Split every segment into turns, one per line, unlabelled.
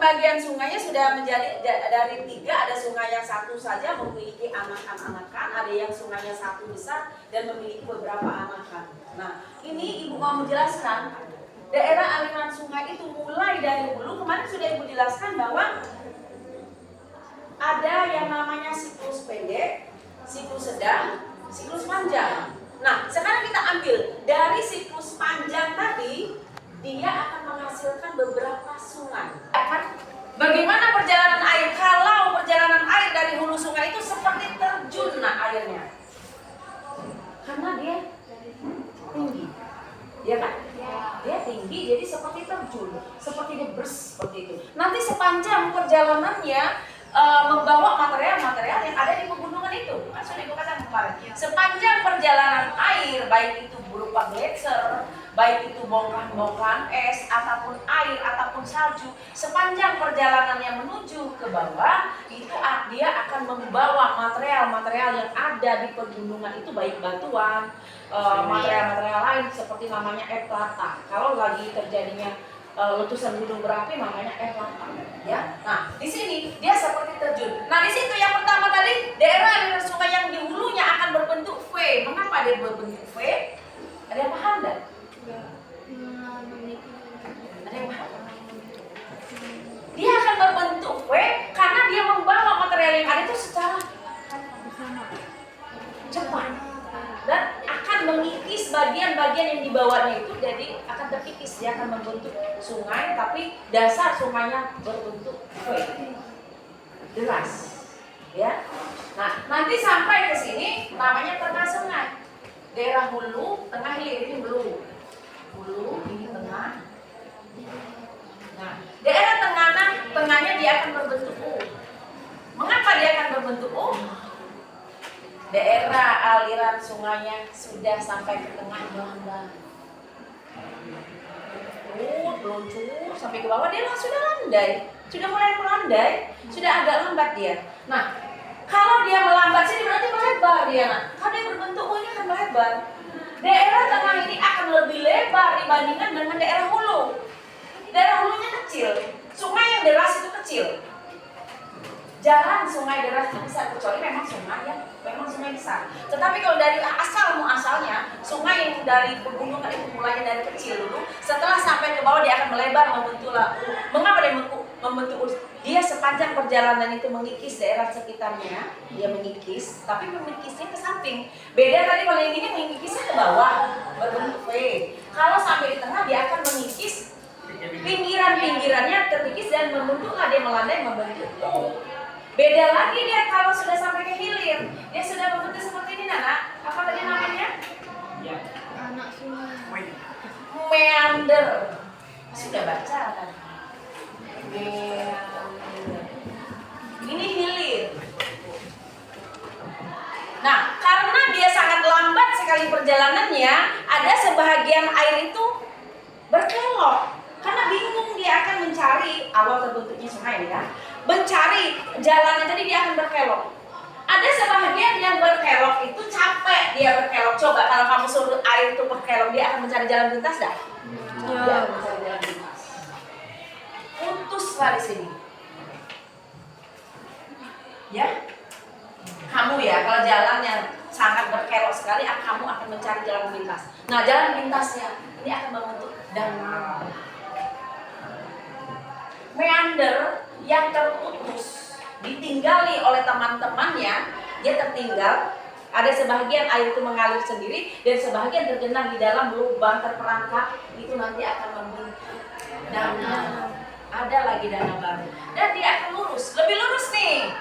pembagian sungainya sudah menjadi dari 3, ada sungai yang 1 saja memiliki anakan, ada yang sungainya 1 besar dan memiliki beberapa anakan. Nah, ini Ibu mau menjelaskan daerah aliran sungai itu mulai dari hulu. Kemarin sudah Ibu jelaskan bahwa ada yang namanya siklus pendek, siklus sedang, siklus panjang. Nah, sekarang kita ambil dari siklus panjang tadi, dia akan menghasilkan beberapa sungai. Bagaimana perjalanan air? Kalau perjalanan air dari hulu sungai itu seperti terjun airnya, karena dia tinggi, ya kan? Dia tinggi, jadi seperti terjun, seperti debres seperti itu. Nanti sepanjang perjalanannya membawa material-material yang ada di pegunungan itu, kan sudah Ibu katakan kemarin. Sepanjang perjalanan air, baik itu berupa gletser, baik itu bongkahan-bongkahan es, ataupun air, ataupun salju, sepanjang perjalanannya menuju ke bawah, itu dia akan membawa material-material yang ada di pegunungan itu, baik batuan, material-material lain seperti namanya eplata. Kalau lagi terjadinya letusan gunung berapi namanya eplata, ya. Nah, di sini dia seperti terjun. Nah, di situ yang pertama tadi daerah aliran sungai yang di hulunya akan berbentuk V. Mengapa dia berbentuk V? Ada yang paham enggak? Ada yang paham? Dia akan berbentuk V karena dia membawa material yang ada itu secara cepat dan akan mengikis bagian-bagian yang dibawanya itu, jadi akan terkikis. Dia akan membentuk sungai, tapi dasar sungainya berbentuk V, deras, ya. Nah, nanti sampai ke sini namanya tengah sungai. Daerah hulu, tengah, hilir. Ini hulu, ini tengah. Nah, daerah tengahnya dia akan berbentuk U. Mengapa dia akan berbentuk U? Daerah aliran sungainya sudah sampai ke tengah melambat. Meluncur sampai ke bawah, dia sudah landai, sudah mulai melandai, sudah agak lambat dia. Nah, kalau dia melambat sini berarti melebar dia. Nah, kalau dia berbentuk U ini akan melebar. Daerah tengah ini akan lebih lebar dibandingkan dengan daerah hulu. Daerah hulunya kecil, sungai yang deras itu kecil. Jarang sungai deras itu besar, kecuali memang sungai besar. Tetapi kalau dari asalnya, sungai yang dari pegunungan itu mulainya dari kecil dulu, setelah sampai ke bawah dia akan melebar membentuk U. Mengapa dia membentuk U? Dia sepanjang perjalanan itu mengikis daerah sekitarnya, dia mengikis, tapi mengikisnya ke samping. Beda tadi kalau yang ini mengikisnya ke bawah, berbentuk V. Kalau sampai di tengah dia akan mengikis pinggiran-pinggirannya terkikis dan membentuklah dia melandai membentuk U. Beda lagi dia kalau sudah sampai ke hilir, dia sudah membentuk seperti ini, Nana. Apa tadi namanya? Ya. Anak sungai. Meander. Sudah baca kan? Meander. Ini hilir. Nah, karena dia sangat lambat sekali perjalanannya, ada sebahagian air itu berkelok. Karena bingung dia akan mencari awal terbentuknya sungai ya. Mencari jalannya tadi dia akan berkelok. Ada sebahagian yang berkelok itu capek dia berkelok. Coba kalau kamu suruh air itu berkelok, dia akan mencari jalan pintas enggak? Dia mencari jalan pintas. Putuslah di sini. Ya. Kamu ya, kalau jalannya sangat berkelok sekali, kamu akan mencari jalan pintas. Nah, jalan pintasnya ini akan membentuk danau. Meander yang terputus, ditinggali oleh teman-temannya, dia tertinggal. Ada sebahagian air itu mengalir sendiri dan sebahagian tergenang di dalam lubang terperangkap, itu nanti akan membentuk danau. Ada lagi danau baru dan dia akan lurus, lebih lurus nih,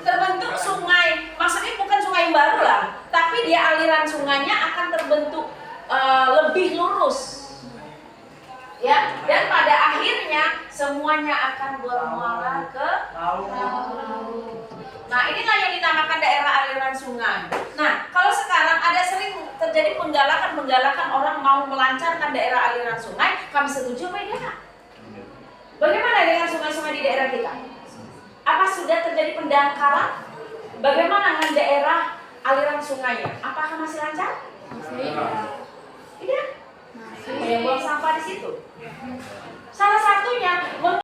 terbentuk sungai. Maksudnya bukan sungai yang baru lah, tapi dia aliran sungainya akan terbentuk lebih lurus. Ya, dan pada akhirnya semuanya akan bermuara ke laut. Nah, inilah yang dinamakan daerah aliran sungai. Nah, kalau sekarang ada sering terjadi penggalakan orang mau melancarkan daerah aliran sungai, kami setuju apa tidak? Bagaimana dengan sungai-sungai di daerah kita? Apa sudah terjadi pendangkalan? Bagaimana dengan daerah aliran sungainya? Apakah masih lancar? Masih. Tidak. Yang buang sampah di situ.